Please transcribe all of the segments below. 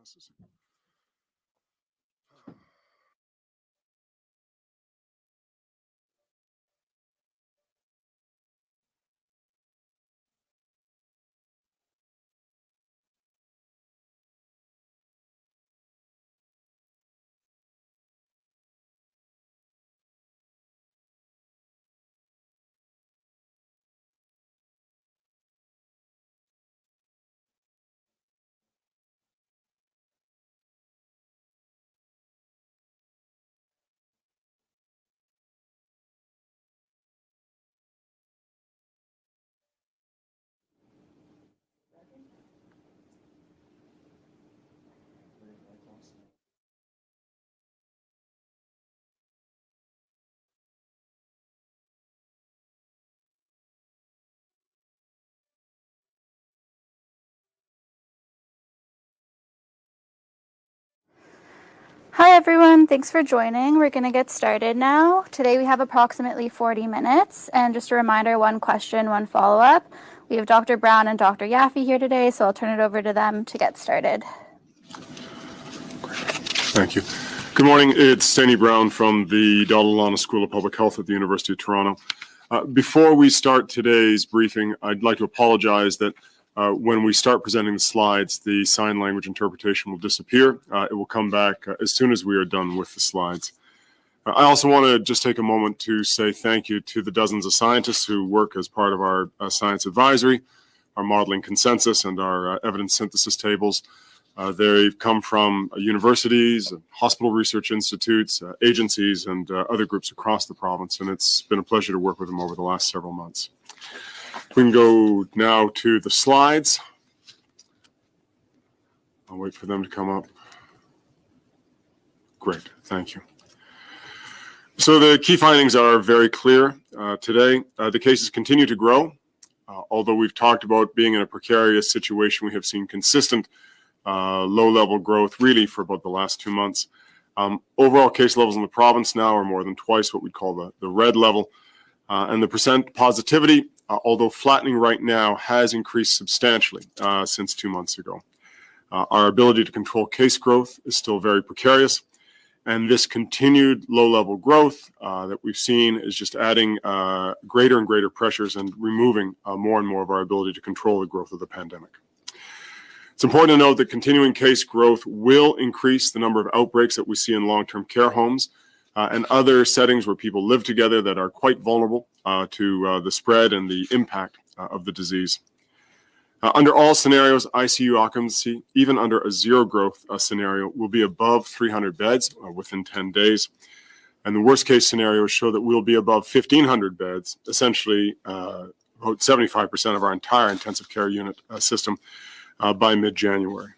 glasses. Hi everyone, thanks for joining. We're going to get started now. Today we have approximately 40 minutes, and just a reminder, one question, one follow-up. We have Dr. Brown and Dr. Yaffe here today, so I'll turn it over to them to get started. Thank you. Good morning, it's Steini Brown from the Dalla Lana School of Public Health at the University of Toronto. Before we start today's briefing, I'd like to apologize that when we start presenting the slides, the sign language interpretation will disappear. It will come back as soon as we are done with the slides. I also want to just take a moment to say thank you to the dozens of scientists who work as part of our science advisory, our modeling consensus, and our evidence synthesis tables. They've come from universities, hospital research institutes, agencies, and other groups across the province, and it's been a pleasure to work with them over the last several months. We can go now to the slides. I'll wait for them to come up. Great, thank you. So the key findings are very clear today. The cases continue to grow. Although we've talked about being in a precarious situation, we have seen consistent low-level growth really for about the last 2 months. Overall case levels in the province now are more than twice what we'd call the red level. And the percent positivity, although flattening right now, has increased substantially since 2 months ago. Our ability to control case growth is still very precarious. And this continued low-level growth that we've seen is just adding greater and greater pressures and removing more and more of our ability to control the growth of the pandemic. It's important to note that continuing case growth will increase the number of outbreaks that we see in long-term care homes and other settings where people live together that are quite vulnerable to the spread and the impact of the disease. Under all scenarios, ICU occupancy, even under a zero growth scenario, will be above 300 beds within 10 days. And the worst case scenarios show that we'll be above 1,500 beds, essentially about 75% of our entire intensive care unit system by mid-January.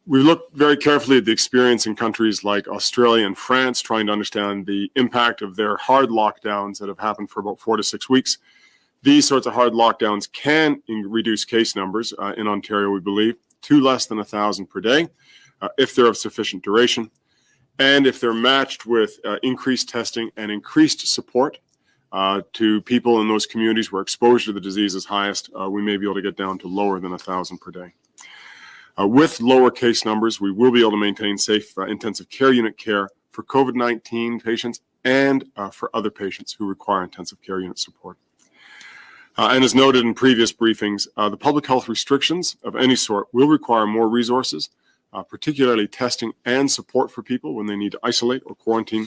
We looked very carefully at the experience in countries like Australia and France, trying to understand the impact of their hard lockdowns that have happened for about 4 to 6 weeks. These sorts of hard lockdowns can reduce case numbers in Ontario, we believe, to less than 1,000 per day if they're of sufficient duration. And if they're matched with increased testing and increased support to people in those communities where exposure to the disease is highest, we may be able to get down to lower than 1,000 per day. With lower case numbers, we will be able to maintain safe intensive care unit care for COVID-19 patients and for other patients who require intensive care unit support. And as noted in previous briefings, the public health restrictions of any sort will require more resources, particularly testing and support for people when they need to isolate or quarantine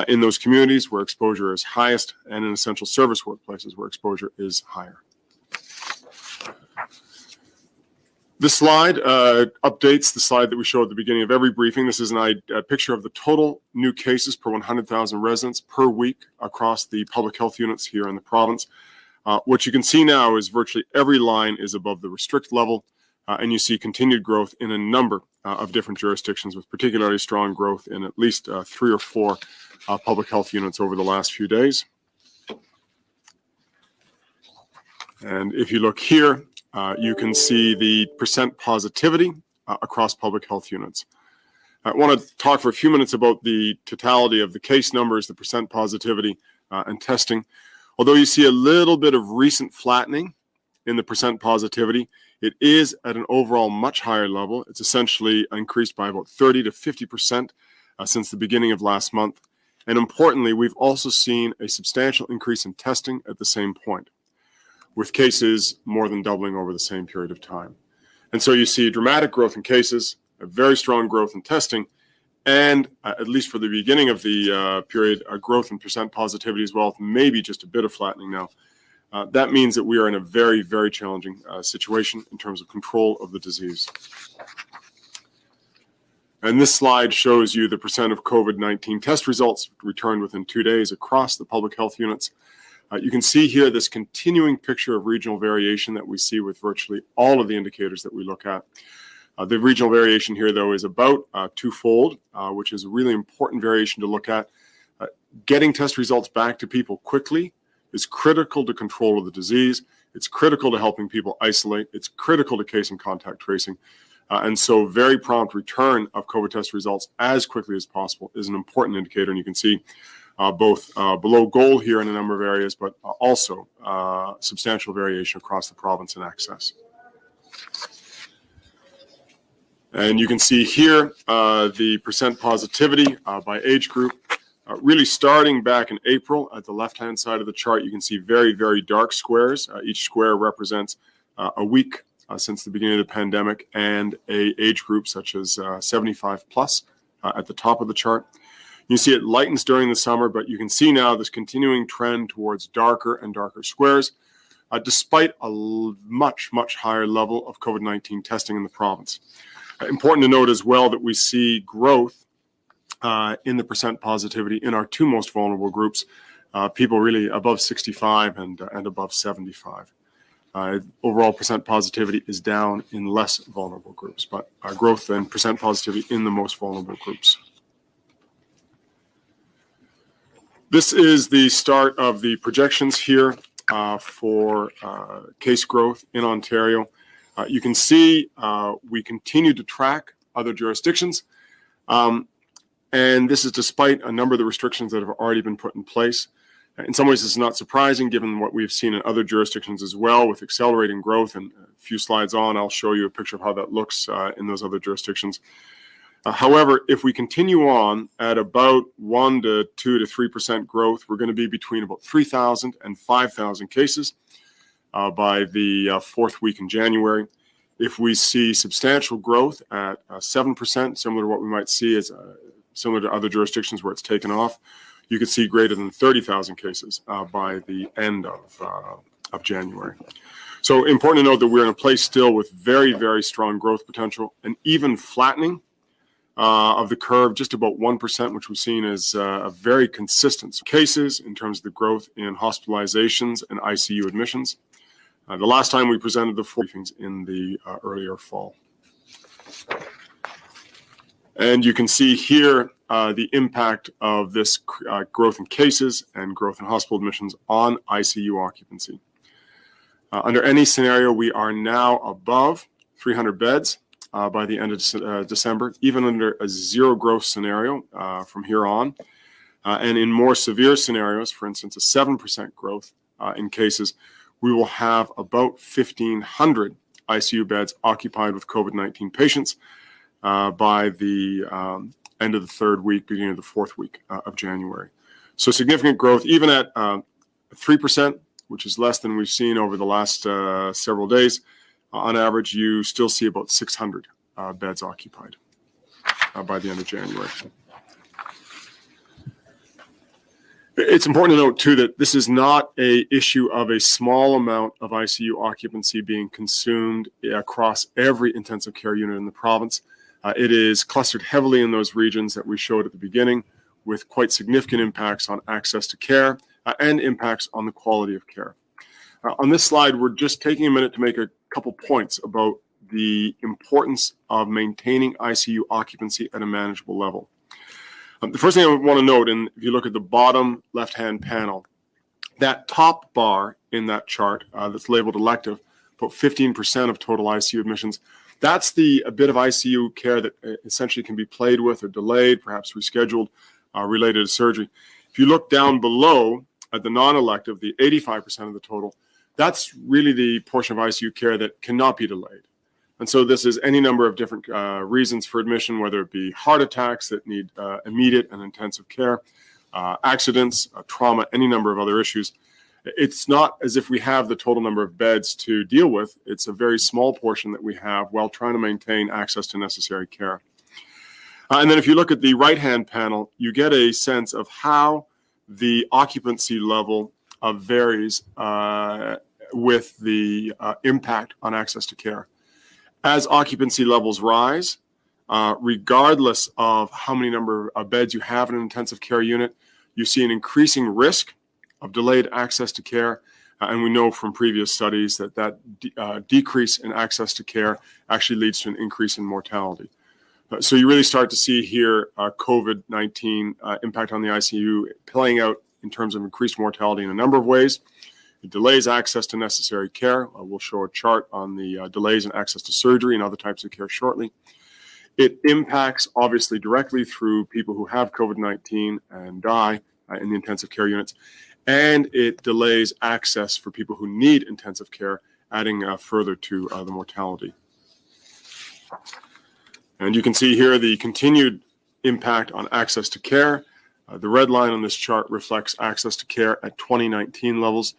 in those communities where exposure is highest and in essential service workplaces where exposure is higher. This slide updates the slide that we show at the beginning of every briefing. This is a picture of the total new cases per 100,000 residents per week across the public health units here in the province. What you can see now is virtually every line is above the restrict level, and you see continued growth in a number of different jurisdictions, with particularly strong growth in at least 3 or 4 public health units over the last few days. And if you look here, you can see the percent positivity across public health units. I want to talk for a few minutes about the totality of the case numbers, the percent positivity, and testing. Although you see a little bit of recent flattening in the percent positivity, It is at an overall much higher level. It's essentially increased by about 30 to 50% since the beginning of last month. And importantly, we've also seen a substantial increase in testing at the same point, with cases more than doubling over the same period of time. And so you see dramatic growth in cases, a very strong growth in testing, and at least for the beginning of the period, a growth in percent positivity as well, maybe just a bit of flattening now. That means that we are in a very, very challenging situation in terms of control of the disease. And this slide shows you the percent of COVID-19 test results returned within 2 days across the public health units. You can see here this continuing picture of regional variation that we see with virtually all of the indicators that we look at. The regional variation here, though, is about twofold, which is a really important variation to look at. Getting test results back to people quickly is critical to control of the disease. It's critical to helping people isolate. It's critical to case and contact tracing. And so very prompt return of COVID test results as quickly as possible is an important indicator. And you can see both below goal here in a number of areas, but also substantial variation across the province in access. And you can see here the percent positivity by age group. Really starting back in April, at the left-hand side of the chart, you can see very, very dark squares. Each square represents a week since the beginning of the pandemic and a age group such as 75 plus at the top of the chart. You see it lightens during the summer, but you can see now this continuing trend towards darker and darker squares, despite a much, much higher level of COVID-19 testing in the province. Important to note as well that we see growth in the percent positivity in our two most vulnerable groups, people really above 65 and above 75. Overall percent positivity is down in less vulnerable groups, but growth and percent positivity in the most vulnerable groups. This is the start of the projections here for case growth in Ontario. You can see we continue to track other jurisdictions. And this is despite a number of the restrictions that have already been put in place. In some ways, it's not surprising given what we've seen in other jurisdictions as well with accelerating growth. And a few slides on, I'll show you a picture of how that looks in those other jurisdictions. However, if we continue on at about 1 to 2 to 3% growth, we're going to be between about 3,000 and 5,000 cases by the fourth week in January. If we see substantial growth at 7%, similar to what we might see as similar to other jurisdictions where it's taken off, you could see greater than 30,000 cases by the end of January. So important to note that we're in a place still with very, very strong growth potential, and even flattening of the curve, just about 1%, which we've seen as a very consistent cases in terms of the growth in hospitalizations and ICU admissions. The last time we presented the briefings in the earlier fall. And you can see here the impact of this growth in cases and growth in hospital admissions on ICU occupancy. Under any scenario, we are now above 300 beds by the end of December, even under a zero growth scenario from here on. And in more severe scenarios, for instance, a 7% growth in cases, we will have about 1,500 ICU beds occupied with COVID-19 patients by the end of the third week, beginning of the fourth week of January. So significant growth, even at 3%, which is less than we've seen over the last several days. On average, you still see about 600 beds occupied by the end of January. It's important to note, too, that this is not an issue of a small amount of ICU occupancy being consumed across every intensive care unit in the province. It is clustered heavily in those regions that we showed at the beginning, with quite significant impacts on access to care and impacts on the quality of care. On this slide, we're just taking a minute to make a couple points about the importance of maintaining ICU occupancy at a manageable level. The first thing I want to note, and if you look at the bottom left-hand panel, that top bar in that chart that's labeled elective, about 15% of total ICU admissions, that's a bit of ICU care that essentially can be played with or delayed, perhaps rescheduled, related to surgery. If you look down below at the non-elective, the 85% of the total, that's really the portion of ICU care that cannot be delayed. And so this is any number of different reasons for admission, whether it be heart attacks that need immediate and intensive care, accidents, trauma, any number of other issues. It's not as if we have the total number of beds to deal with. It's a very small portion that we have while trying to maintain access to necessary care. And then if you look at the right-hand panel, you get a sense of how the occupancy level varies with the impact on access to care. As occupancy levels rise, regardless of how many number of beds you have in an intensive care unit, you see an increasing risk of delayed access to care. And we know from previous studies that decrease in access to care actually leads to an increase in mortality. So you really start to see here COVID-19 impact on the ICU playing out in terms of increased mortality in a number of ways. It delays access to necessary care. We'll show a chart on the delays in access to surgery and other types of care shortly. It impacts, obviously, directly through people who have COVID-19 and die in the intensive care units. And it delays access for people who need intensive care, adding further to the mortality. And you can see here the continued impact on access to care. The red line on this chart reflects access to care at 2019 levels.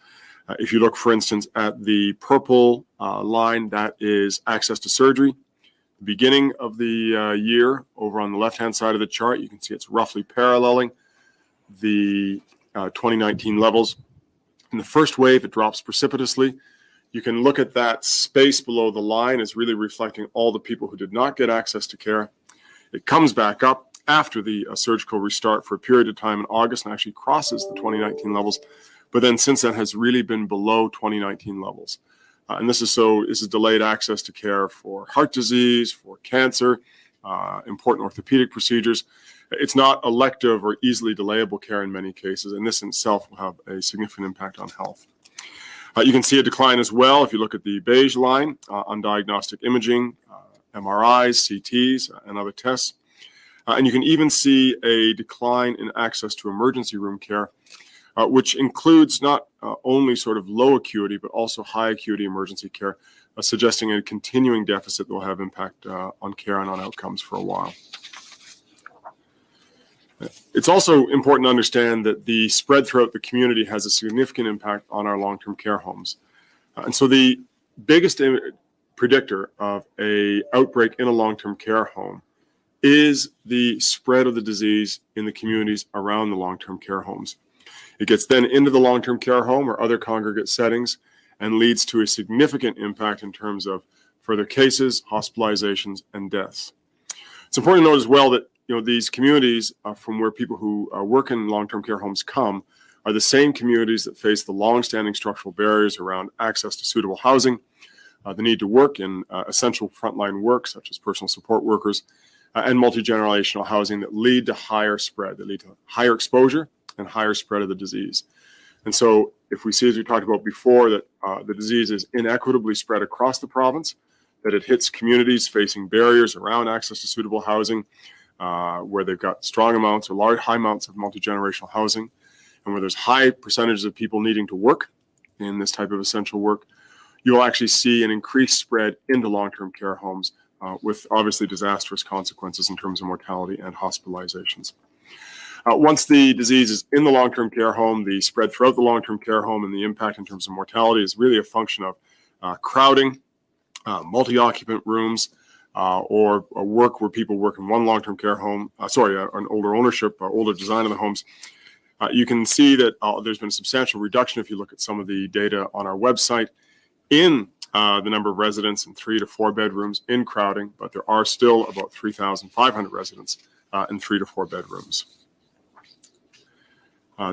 If you look, for instance, at the purple line, that is access to surgery. The beginning of the year, over on the left-hand side of the chart, you can see it's roughly paralleling the 2019 levels. In the first wave, it drops precipitously. You can look at that space below the line as really reflecting all the people who did not get access to care. It comes back up after the surgical restart for a period of time in August and actually crosses the 2019 levels. But then since then has really been below 2019 levels. And this is delayed access to care for heart disease, for cancer, important orthopedic procedures. It's not elective or easily delayable care in many cases, and this in itself will have a significant impact on health. You can see a decline as well if you look at the beige line on diagnostic imaging, MRIs, CTs, and other tests. And you can even see a decline in access to emergency room care, which includes not only sort of low acuity, but also high acuity emergency care, suggesting a continuing deficit that will have impact on care and on outcomes for a while. It's also important to understand that the spread throughout the community has a significant impact on our long-term care homes. And so the biggest predictor of an outbreak in a long-term care home is the spread of the disease in the communities around the long-term care homes. It gets then into the long-term care home or other congregate settings and leads to a significant impact in terms of further cases, hospitalizations, and deaths. It's important to note as well that these communities from where people who work in long-term care homes come are the same communities that face the long-standing structural barriers around access to suitable housing, the need to work in essential frontline work such as personal support workers, and multi-generational housing that lead to higher spread, that lead to higher exposure and higher spread of the disease. And so if we see, as we talked about before, that the disease is inequitably spread across the province, that it hits communities facing barriers around access to suitable housing, where they've got strong amounts or high amounts of multi-generational housing, and where there's high percentages of people needing to work in this type of essential work, you'll actually see an increased spread into long-term care homes with obviously disastrous consequences in terms of mortality and hospitalizations. Once the disease is in the long-term care home, the spread throughout the long-term care home and the impact in terms of mortality is really a function of crowding, multi-occupant rooms, or a work where people work in one long-term care home, an older ownership, older design of the homes. You can see that there's been a substantial reduction if you look at some of the data on our website in the number of residents in 3 to 4 bedrooms in crowding, but there are still about 3,500 residents in 3 to 4 bedrooms.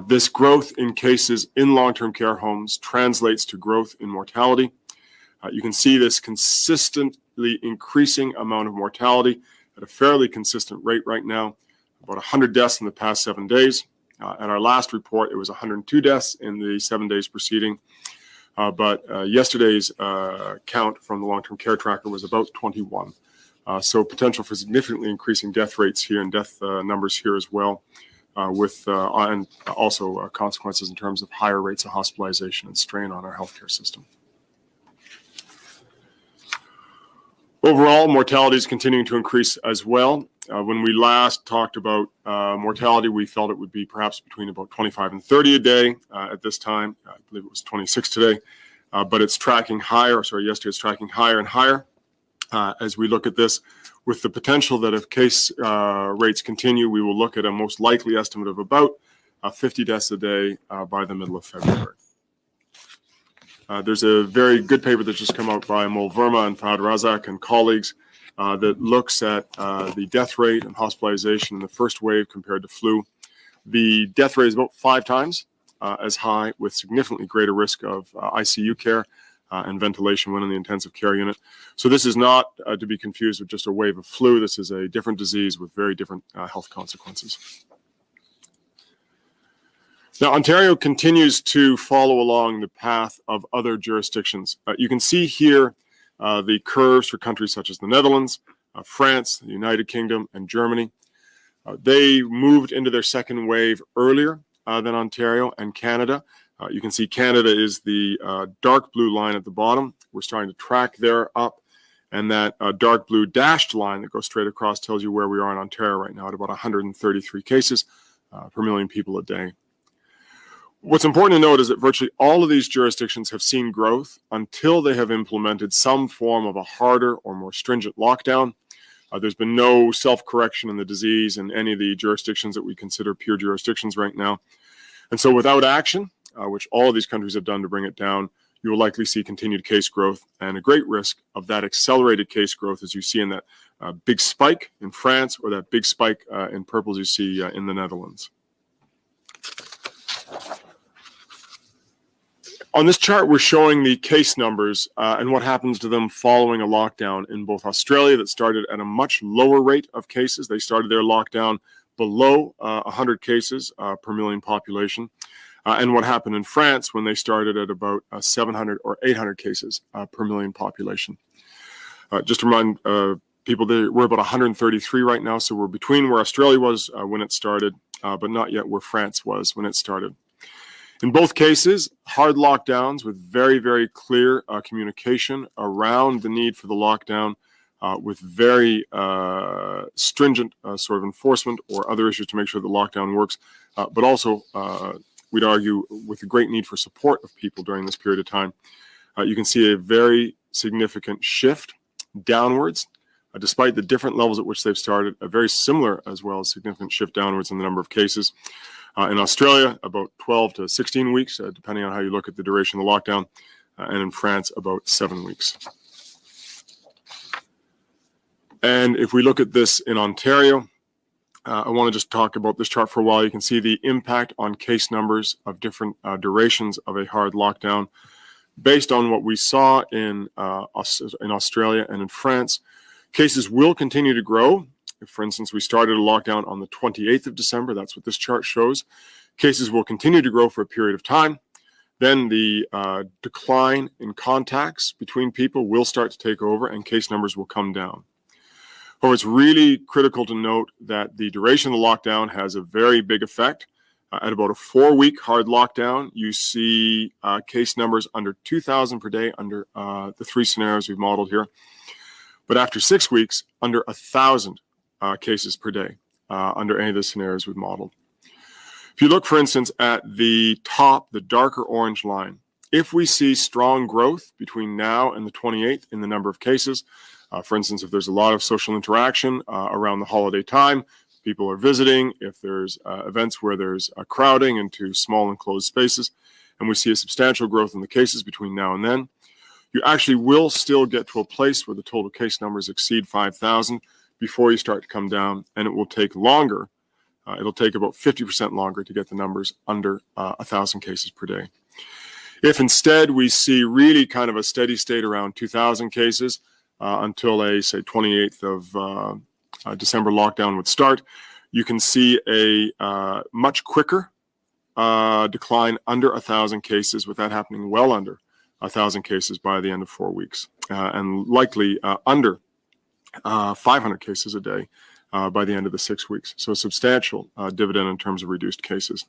This growth in cases in long-term care homes translates to growth in mortality. You can see this consistently increasing amount of mortality at a fairly consistent rate right now, about 100 deaths in the past 7 days. At our last report, it was 102 deaths in the 7 days preceding. But yesterday's count from the long-term care tracker was about 21. So potential for significantly increasing death rates here and death numbers here as well and also consequences in terms of higher rates of hospitalization and strain on our healthcare system. Overall, mortality is continuing to increase as well. When we last talked about mortality, we felt it would be perhaps between about 25 and 30 a day at this time. I believe it was 26 today, but it's tracking higher. Yesterday it's tracking higher and higher as we look at this, with the potential that if case rates continue, we will look at a most likely estimate of about 50 deaths a day by the middle of February. There's a very good paper that's just come out by Mol Verma and Fahad Razak and colleagues that looks at the death rate and hospitalization in the first wave compared to flu. The death rate is about 5 times as high, with significantly greater risk of ICU care and ventilation when in the intensive care unit. So this is not to be confused with just a wave of flu. This is a different disease with very different health consequences. Now, Ontario continues to follow along the path of other jurisdictions. You can see here the curves for countries such as the Netherlands, France, the United Kingdom, and Germany. They moved into their second wave earlier than Ontario and Canada. You can see Canada is the dark blue line at the bottom. We're starting to track there up. And that dark blue dashed line that goes straight across tells you where we are in Ontario right now at about 133 cases per million people a day. What's important to note is that virtually all of these jurisdictions have seen growth until they have implemented some form of a harder or more stringent lockdown. There's been no self-correction in the disease in any of the jurisdictions that we consider pure jurisdictions right now. And so without action, which all of these countries have done to bring it down, you will likely see continued case growth and a great risk of that accelerated case growth as you see in that big spike in France or that big spike in purple as you see in the Netherlands. On this chart, we're showing the case numbers and what happens to them following a lockdown in both Australia that started at a much lower rate of cases. They started their lockdown below 100 cases per million population. And what happened in France when they started at about 700 or 800 cases per million population. Just to remind people, we're about 133 right now, so we're between where Australia was when it started, but not yet where France was when it started. In both cases, hard lockdowns with very, very clear communication around the need for the lockdown with very stringent sort of enforcement or other issues to make sure the lockdown works, but also, we'd argue, with a great need for support of people during this period of time. You can see a very significant shift downwards, despite the different levels at which they've started, a very similar as well as significant shift downwards in the number of cases. In Australia, about 12 to 16 weeks, depending on how you look at the duration of the lockdown, and in France, about 7 weeks. And if we look at this in Ontario, I want to just talk about this chart for a while. You can see the impact on case numbers of different durations of a hard lockdown. Based on what we saw in Australia and in France, cases will continue to grow. If, for instance, we started a lockdown on the 28th of December, that's what this chart shows. Cases will continue to grow for a period of time. Then the decline in contacts between people will start to take over and case numbers will come down. However, it's really critical to note that the duration of the lockdown has a very big effect. At about a 4-week hard lockdown, you see case numbers under 2,000 per day under the 3 scenarios we've modeled here. But after 6 weeks, under 1,000 cases per day under any of the scenarios we've modeled. If you look, for instance, at the top, the darker orange line, if we see strong growth between now and the 28th in the number of cases, for instance, if there's a lot of social interaction around the holiday time, people are visiting, if there's events where there's crowding into small enclosed spaces, and we see a substantial growth in the cases between now and then, you actually will still get to a place where the total case numbers exceed 5,000 before you start to come down, and it will take longer. It'll take about 50% longer to get the numbers under 1,000 cases per day. If instead we see really kind of a steady state around 2,000 cases until a, say, 28th of December lockdown would start, you can see a much quicker decline under 1,000 cases, with that happening well under 1,000 cases by the end of 4 weeks, and likely under 500 cases a day by the end of the 6 weeks. So a substantial dividend in terms of reduced cases.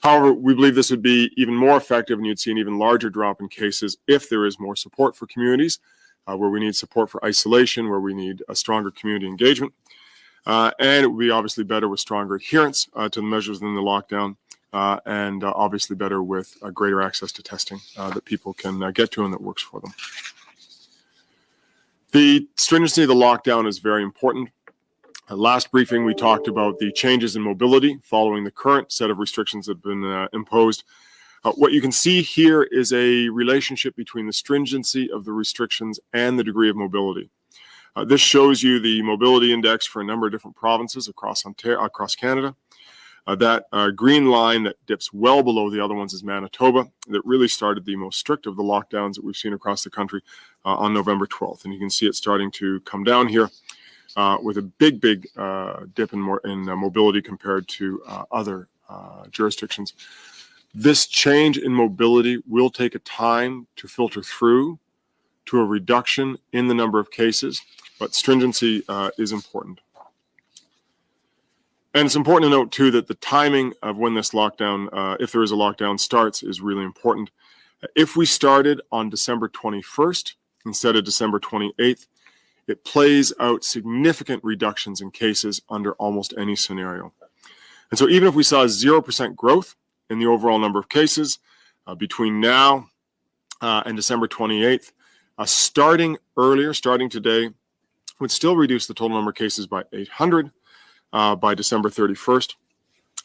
However, we believe this would be even more effective and you'd see an even larger drop in cases if there is more support for communities, where we need support for isolation, where we need a stronger community engagement. And it would be obviously better with stronger adherence to the measures in the lockdown, and obviously better with greater access to testing that people can get to and that works for them. The stringency of the lockdown is very important. Last briefing, we talked about the changes in mobility following the current set of restrictions that have been imposed. What you can see here is a relationship between the stringency of the restrictions and the degree of mobility. This shows you the mobility index for a number of different provinces across Canada. That green line that dips well below the other ones is Manitoba, that really started the most strict of the lockdowns that we've seen across the country on November 12th. And you can see it starting to come down here with a big dip in mobility compared to other jurisdictions. This change in mobility will take a time to filter through to a reduction in the number of cases, but stringency is important. And it's important to note, too, that the timing of when this lockdown, if there is a lockdown, starts is really important. If we started on December 21st instead of December 28th, it plays out significant reductions in cases under almost any scenario. And so even if we saw 0% growth in the overall number of cases between now and December 28th, starting earlier, starting today, would still reduce the total number of cases by 800 by December 31st.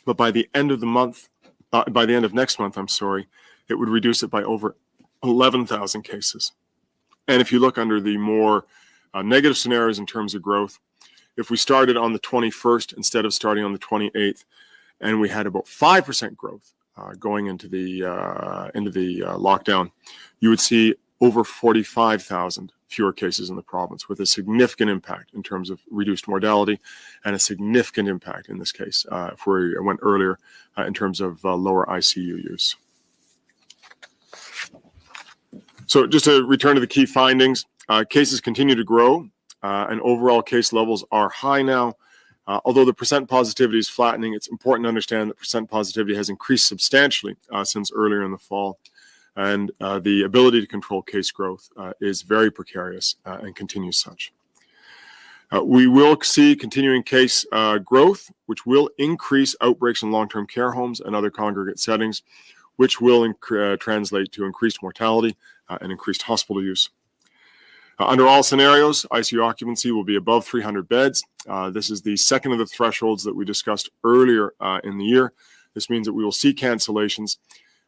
But by the end of the month, by the end of next month, it would reduce it by over 11,000 cases. And if you look under the more negative scenarios in terms of growth, if we started on the 21st instead of starting on the 28th, and we had about 5% growth going into the lockdown, you would see over 45,000 fewer cases in the province, with a significant impact in terms of reduced mortality and a significant impact in this case, if we went earlier, in terms of lower ICU use. So just to return to the key findings, cases continue to grow and overall case levels are high now. Although the percent positivity is flattening, it's important to understand that percent positivity has increased substantially since earlier in the fall. And the ability to control case growth is very precarious and continues such. We will see continuing case growth, which will increase outbreaks in long-term care homes and other congregate settings, which will translate to increased mortality and increased hospital use. Under all scenarios, ICU occupancy will be above 300 beds. This is the second of the thresholds that we discussed earlier in the year. This means that we will see cancellations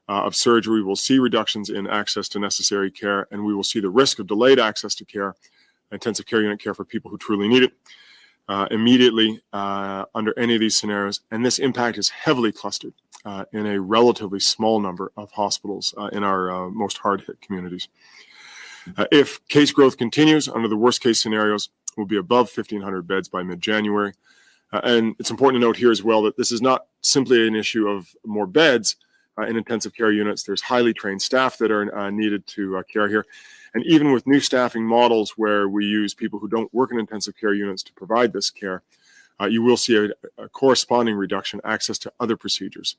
of surgery, we will see reductions in access to necessary care, and we will see the risk of delayed access to care, intensive care unit care for people who truly need it, immediately under any of these scenarios. And this impact is heavily clustered in a relatively small number of hospitals in our most hard-hit communities. If case growth continues under the worst case scenarios, we'll be above 1,500 beds by mid-January. And it's important to note here as well that this is not simply an issue of more beds in intensive care units. There's highly trained staff that are needed to care here. And even with new staffing models where we use people who don't work in intensive care units to provide this care, you will see a corresponding reduction in access to other procedures.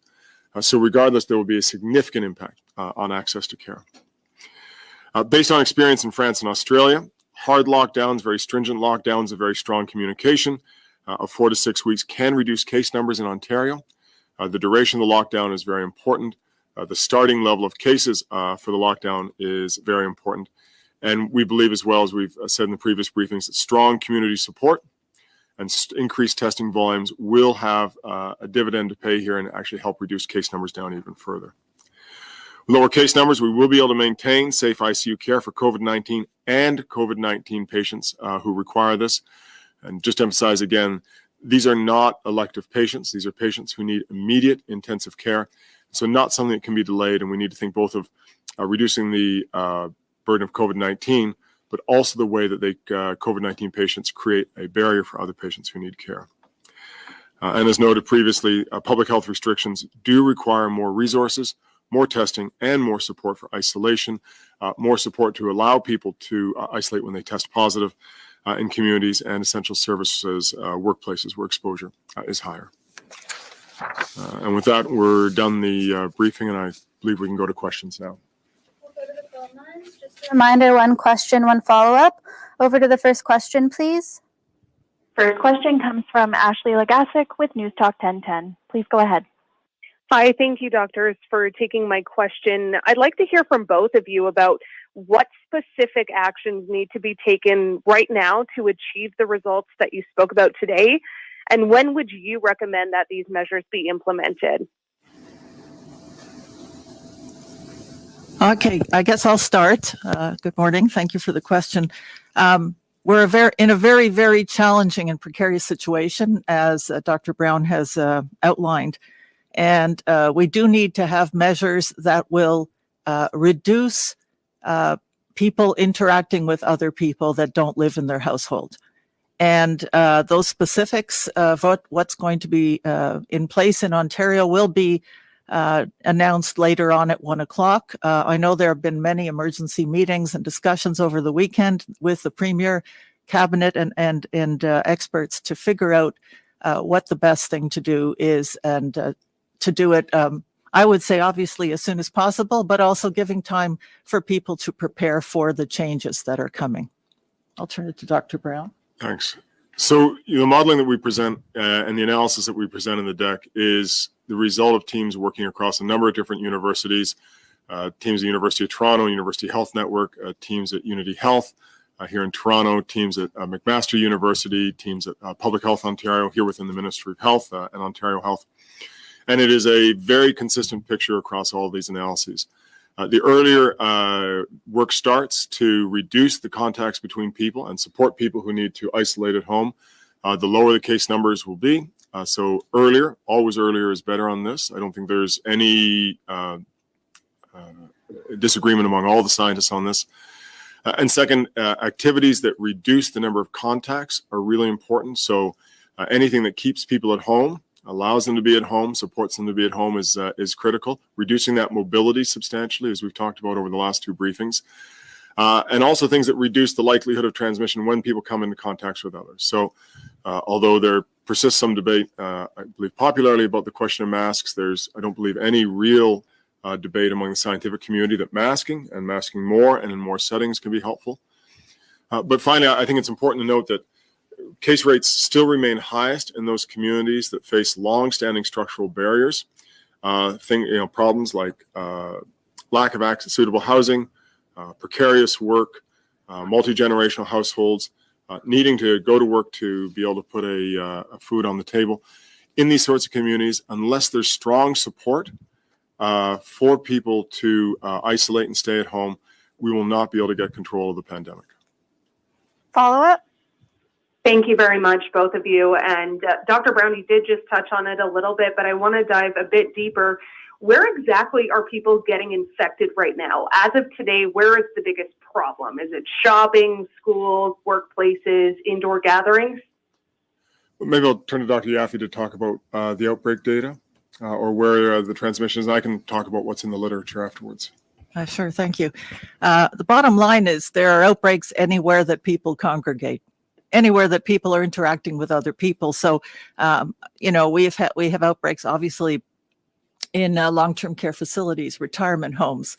So regardless, there will be a significant impact on access to care. Based on experience in France and Australia, hard lockdowns, very stringent lockdowns, a very strong communication of 4 to 6 weeks can reduce case numbers in Ontario. The duration of the lockdown is very important. The starting level of cases for the lockdown is very important. And we believe, as well as we've said in the previous briefings, that strong community support and increased testing volumes will have a dividend to pay here and actually help reduce case numbers down even further. With lower case numbers, we will be able to maintain safe ICU care for COVID-19 and COVID-19 patients who require this. And just to emphasize again, these are not elective patients. These are patients who need immediate intensive care. So not something that can be delayed. And we need to think both of reducing the burden of COVID-19, but also the way that COVID-19 patients create a barrier for other patients who need care. And as noted previously, public health restrictions do require more resources, more testing, and more support for isolation, more support to allow people to isolate when they test positive. in communities and essential services workplaces where exposure is higher. And with that, we're done the briefing, and I believe we can go to questions now. We'll go to the phone lines. Just a reminder, one question, one follow-up. Over to the first question, please. First question comes from Ashley Legasic with News Talk 1010. Please go ahead. Hi, thank you, doctors, for taking my question. I'd like to hear from both of you about what specific actions need to be taken right now to achieve the results that you spoke about today, and when would you recommend that these measures be implemented? Okay, I guess I'll start. Good morning. Thank you for the question. We're in a very, very challenging and precarious situation, as Dr. Brown has outlined. And we do need to have measures that will reduce people interacting with other people that don't live in their household. And those specifics of what's going to be in place in Ontario will be announced later on at 1 o'clock. I know there have been many emergency meetings and discussions over the weekend with the Premier, Cabinet, and experts to figure out what the best thing to do is, and to do it, I would say, obviously, as soon as possible, but also giving time for people to prepare for the changes that are coming. I'll turn it to Dr. Brown. Thanks. So the modeling that we present and the analysis that we present in the deck is the result of teams working across a number of different universities, teams at the University of Toronto, University Health Network, teams at Unity Health here in Toronto, teams at McMaster University, teams at Public Health Ontario here within the Ministry of Health and Ontario Health. And it is a very consistent picture across all of these analyses. The earlier work starts to reduce the contacts between people and support people who need to isolate at home, the lower the case numbers will be. So earlier, always earlier is better on this. I don't think there's any disagreement among all the scientists on this. And second, activities that reduce the number of contacts are really important. So anything that keeps people at home, allows them to be at home, supports them to be at home is critical. Reducing that mobility substantially, as we've talked about over the last two briefings. And also things that reduce the likelihood of transmission when people come into contact with others. So although there persists some debate, I believe popularly about the question of masks, I don't believe any real debate among the scientific community that masking and masking more and in more settings can be helpful. But finally, I think it's important to note that case rates still remain highest in those communities that face long-standing structural barriers. Problems like lack of access to suitable housing, precarious work, multi-generational households, needing to go to work to be able to put a food on the table. In these sorts of communities, unless there's strong support for people to isolate and stay at home, we will not be able to get control of the pandemic. Follow-up? Thank you very much, both of you. And Dr. Brown, you did just touch on it a little bit, but I want to dive a bit deeper. Where exactly are people getting infected right now? As of today, where is the biggest problem? Is it shopping, schools, workplaces, indoor gatherings? Well, maybe I'll turn to Dr. Yaffe to talk about the outbreak data or where the transmission is. I can talk about what's in the literature afterwards. Sure, thank you. The bottom line is there are outbreaks anywhere that people congregate, anywhere that people are interacting with other people. So, we have outbreaks, obviously, in long-term care facilities, retirement homes,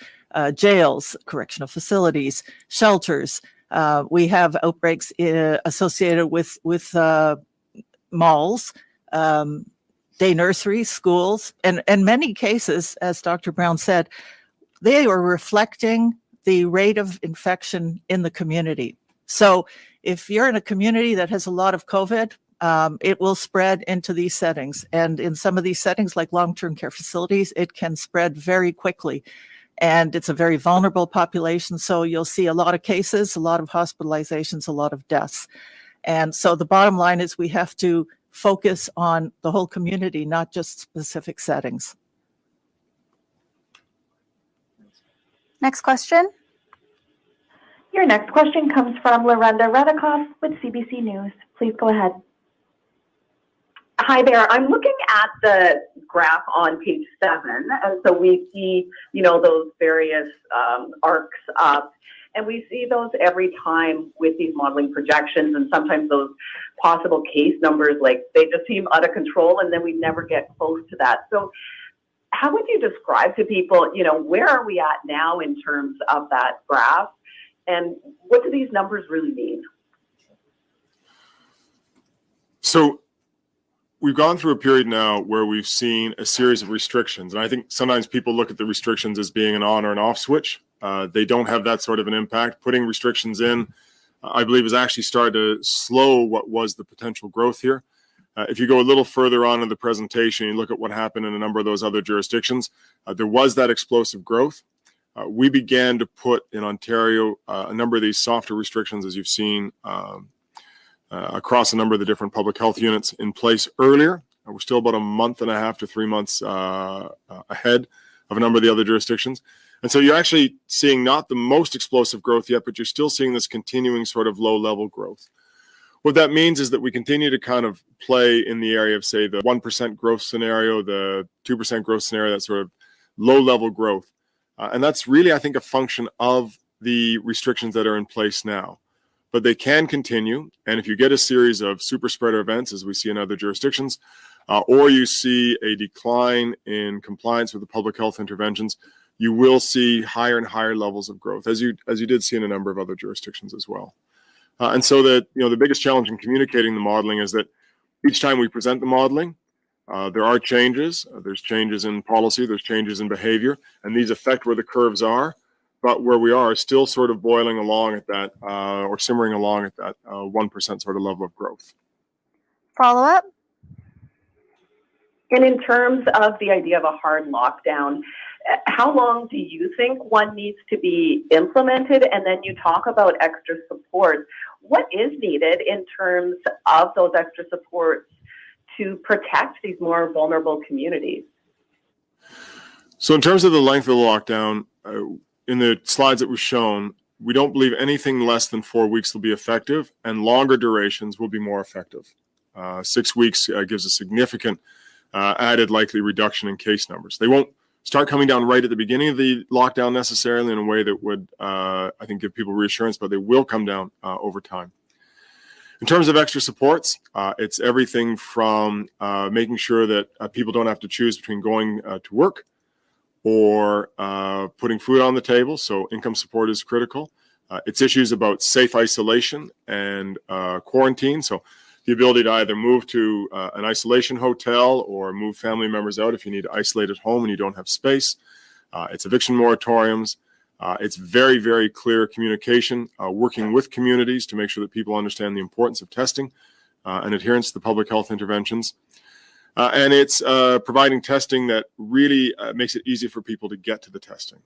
jails, correctional facilities, shelters. We have outbreaks associated with malls, day nurseries, schools, and many cases, as Dr. Brown said, they are reflecting the rate of infection in the community. So if you're in a community that has a lot of COVID, it will spread into these settings. And in some of these settings, like long-term care facilities, it can spread very quickly. And it's a very vulnerable population. So you'll see a lot of cases, a lot of hospitalizations, a lot of deaths. And so the bottom line is we have to focus on the whole community, not just specific settings. Next question. Your next question comes from Lorenda Redikoff with CBC News. Please go ahead. Hi there. I'm looking at the graph on page 7, and so we see, those various arcs up. And we see those every time with these modeling projections, and sometimes those possible case numbers, like they just seem out of control, and then we never get close to that. So how would you describe to people, where are we at now in terms of that graph? And what do these numbers really mean? So we've gone through a period now where we've seen a series of restrictions. And I think sometimes people look at the restrictions as being an on or an off switch. They don't have that sort of an impact. Putting restrictions in, I believe, has actually started to slow what was the potential growth here. If you go a little further on in the presentation, you look at what happened in a number of those other jurisdictions, there was that explosive growth. We began to put in Ontario a number of these softer restrictions, as you've seen, across a number of the different public health units in place earlier. We're still about a month and a half to 3 months ahead of a number of the other jurisdictions. And so you're actually seeing not the most explosive growth yet, but you're still seeing this continuing sort of low-level growth. What that means is that we continue to kind of play in the area of, say, the 1% growth scenario, the 2% growth scenario, that sort of low-level growth. And that's really, I think, a function of the restrictions that are in place now. But they can continue. And if you get a series of super spreader events, as we see in other jurisdictions, or you see a decline in compliance with the public health interventions, you will see higher and higher levels of growth, as you did see in a number of other jurisdictions as well. And so that, the biggest challenge in communicating the modeling is that each time we present the modeling, there are changes. There's changes in policy, there's changes in behavior, and these affect where the curves are. But where we are is still sort of boiling along at that, or simmering along at that 1% sort of level of growth. Follow up? And in terms of the idea of a hard lockdown, how long do you think one needs to be implemented? And then you talk about extra support. What is needed in terms of those extra supports to protect these more vulnerable communities? So in terms of the length of the lockdown, in the slides that we've shown, we don't believe anything less than 4 weeks will be effective, and longer durations will be more effective. 6 weeks gives a significant added likely reduction in case numbers. They won't start coming down right at the beginning of the lockdown necessarily in a way that would, I think, give people reassurance, but they will come down over time. In terms of extra supports, it's everything from making sure that people don't have to choose between going to work or putting food on the table, so income support is critical. It's issues about safe isolation and quarantine, so the ability to either move to an isolation hotel or move family members out if you need to isolate at home and you don't have space. It's eviction moratoriums. It's very, very clear communication, working with communities to make sure that people understand the importance of testing and adherence to the public health interventions. And it's providing testing that really makes it easy for people to get to the testing,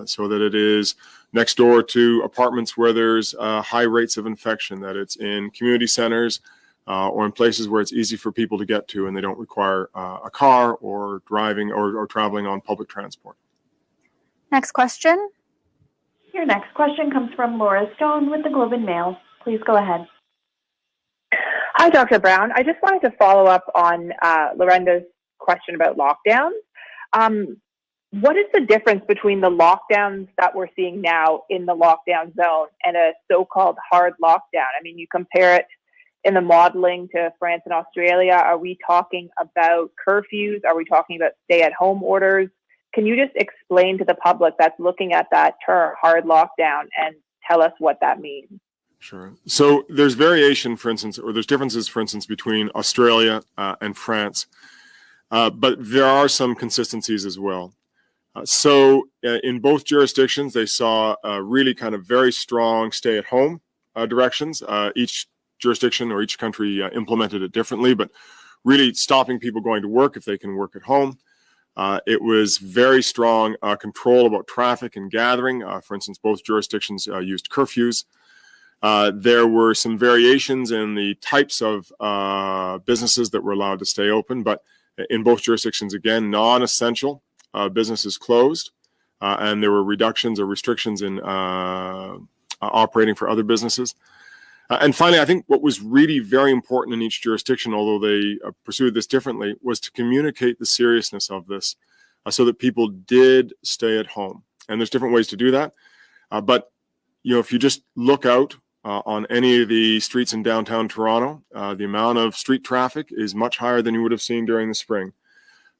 so that it is next door to apartments where there's high rates of infection, that it's in community centers or in places where it's easy for people to get to and they don't require a car or driving or traveling on public transport. Next question. Your next question comes from Laura Stone with the Globe and Mail. Please go ahead. Hi, Dr. Brown. I just wanted to follow up on Lorenda's question about lockdowns. What is the difference between the lockdowns that we're seeing now in the lockdown zone and a so-called hard lockdown? I mean, you compare it in the modeling to France and Australia. Are we talking about curfews? Are we talking about stay-at-home orders? Can you just explain to the public that's looking at that term, hard lockdown, and tell us what that means? Sure. So there's variation, for instance, or there's differences, for instance, between Australia and France, but there are some consistencies as well. So in both jurisdictions, they saw really kind of very strong stay-at-home directions. Each jurisdiction or each country implemented it differently, but really stopping people going to work if they can work at home. It was very strong control about traffic and gathering. For instance, both jurisdictions used curfews. There were some variations in the types of businesses that were allowed to stay open, but in both jurisdictions, again, non-essential businesses closed, and there were reductions or restrictions in operating for other businesses. And finally, I think what was really very important in each jurisdiction, although they pursued this differently, was to communicate the seriousness of this so that people did stay at home. And there's different ways to do that. But if you just look out on any of the streets in downtown Toronto, the amount of street traffic is much higher than you would have seen during the spring.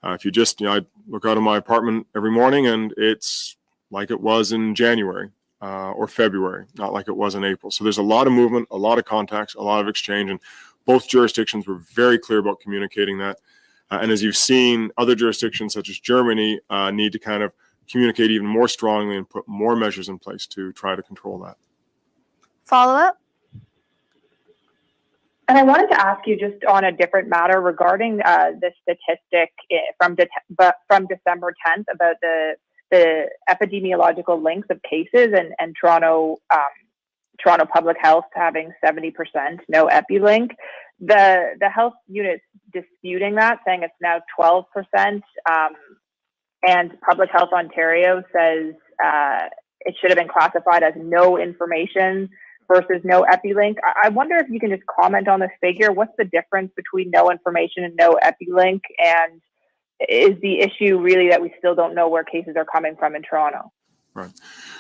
If you just, I look out of my apartment every morning and it's like it was in January or February, not like it was in April. So there's a lot of movement, a lot of contacts, a lot of exchange, and both jurisdictions were very clear about communicating that. And as you've seen, other jurisdictions such as Germany need to kind of communicate even more strongly and put more measures in place to try to control that. Follow up? And I wanted to ask you just on a different matter regarding the statistic from December 10th about the epidemiological links of cases and Toronto Public Health having 70% no epilink. The health unit's disputing that, saying it's now 12%. And Public Health Ontario says it should have been classified as no information versus no epilink. I wonder if you can just comment on this figure. What's the difference between no information and no epilink? And is the issue really that we still don't know where cases are coming from in Toronto? Right.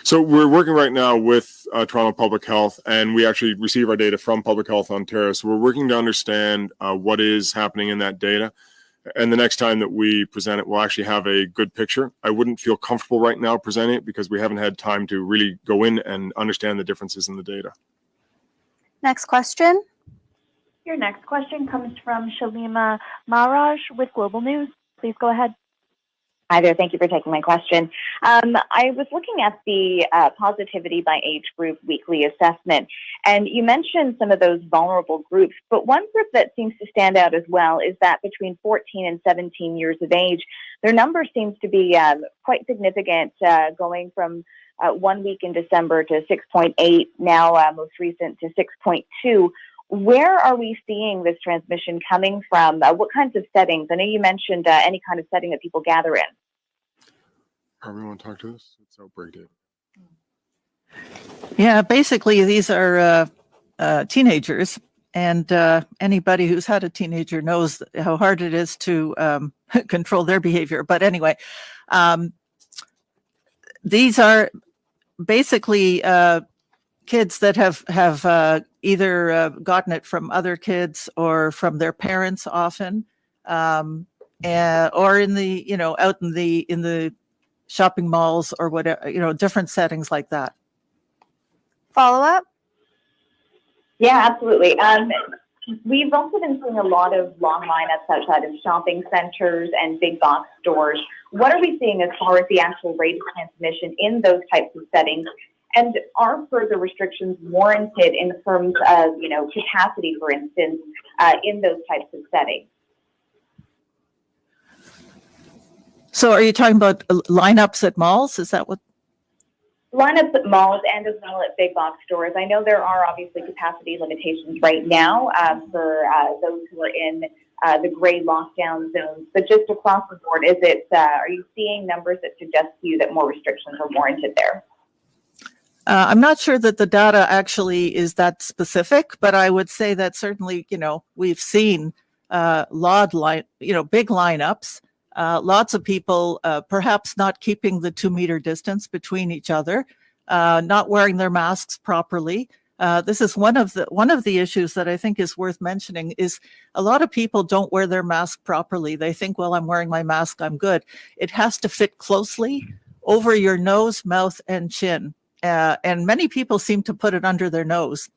So we're working right now with Toronto Public Health, and we actually receive our data from Public Health Ontario. So we're working to understand what is happening in that data. And the next time that we present it, we'll actually have a good picture. I wouldn't feel comfortable right now presenting it because we haven't had time to really go in and understand the differences in the data. Next question. Your next question comes from Shalima Maharaj with Global News. Please go ahead. Hi there. Thank you for taking my question. I was looking at the positivity by age group weekly assessment, and you mentioned some of those vulnerable groups, but one group that seems to stand out as well is that between 14 and 17 years of age, their number seems to be quite significant, going from 1 week in December to 6.8, now most recent to 6.2. Where are we seeing this transmission coming from? What kinds of settings? I know you mentioned any kind of setting that people gather in. Everyone want to talk to this? It's outbreak data. Yeah, basically these are teenagers, and anybody who's had a teenager knows how hard it is to control their behavior. But anyway, these are basically kids that have either gotten it from other kids or from their parents often, or in the out in the shopping malls or whatever, different settings like that. Follow up? Yeah, absolutely. We've also been seeing a lot of long lineups outside of shopping centers and big box stores. What are we seeing as far as the actual rate of transmission in those types of settings? And are further restrictions warranted in terms of, capacity, for instance, in those types of settings? So are you talking about lineups at malls? Is that what? Lineups at malls and as well at big box stores. I know there are obviously capacity limitations right now for those who are in the gray lockdown zones, but just across the board, are you seeing numbers that suggest to you that more restrictions are warranted there? I'm not sure that the data actually is that specific, but I would say that certainly, we've seen big lineups, lots of people perhaps not keeping the 2 meter distance between each other, not wearing their masks properly. This is one of the issues that I think is worth mentioning is a lot of people don't wear their mask properly. They think, well, I'm wearing my mask, I'm good. It has to fit closely over your nose, mouth, and chin. And many people seem to put it under their nose.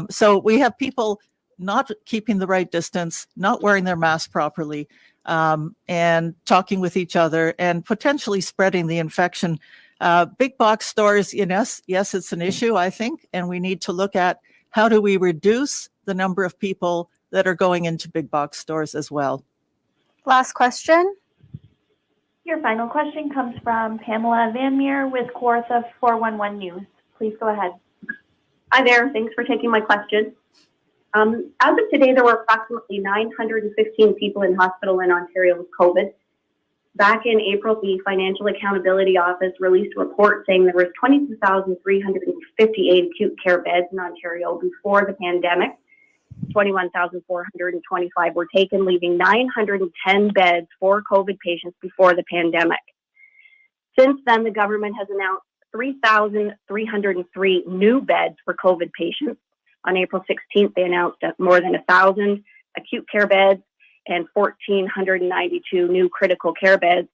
So we have people not keeping the right distance, not wearing their mask properly, and talking with each other and potentially spreading the infection. Big box stores, yes, it's an issue, I think, and we need to look at how do we reduce the number of people that are going into big box stores as well. Last question. Your final question comes from Pamela Van Meer with Kawartha 411 News. Please go ahead. Hi there. Thanks for taking my question. As of today, there were approximately 915 people in hospital in Ontario with COVID. Back in April, the Financial Accountability Office released a report saying there was 22,358 acute care beds in Ontario before the pandemic. 21,425 were taken, leaving 910 beds for COVID patients before the pandemic. Since then, the government has announced 3,303 new beds for COVID patients. On April 16th, they announced more than 1,000 acute care beds and 1,492 new critical care beds.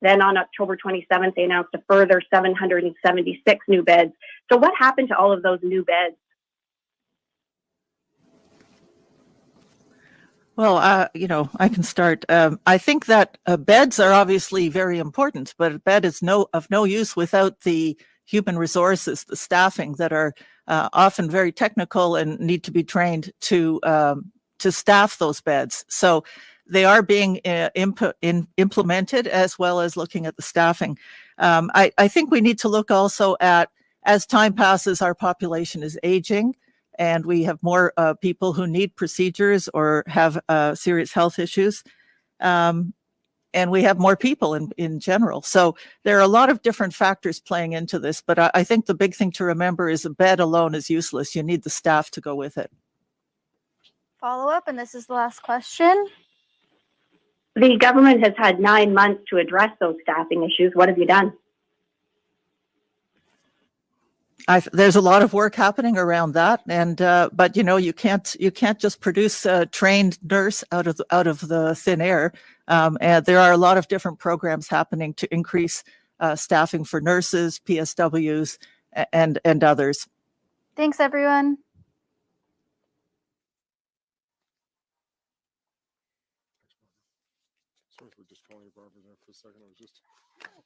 Then on October 27th, they announced a further 776 new beds. So what happened to all of those new beds? Well, I can start. I think that beds are obviously very important, but a bed is of no use without the human resources, the staffing that are often very technical and need to be trained to staff those beds. So they are being implemented, as well as looking at the staffing. I think we need to look also at, as time passes, our population is aging, and we have more people who need procedures or have serious health issues. And we have more people in general. So there are a lot of different factors playing into this, but I think the big thing to remember is a bed alone is useless. You need the staff to go with it. Follow up, and this is the last question. The government has had 9 months to address those staffing issues. What have you done? There's a lot of work happening around that, and but you can't just produce a trained nurse out of the thin air. And there are a lot of different programs happening to increase staffing for nurses, PSWs, and others. Thanks, everyone.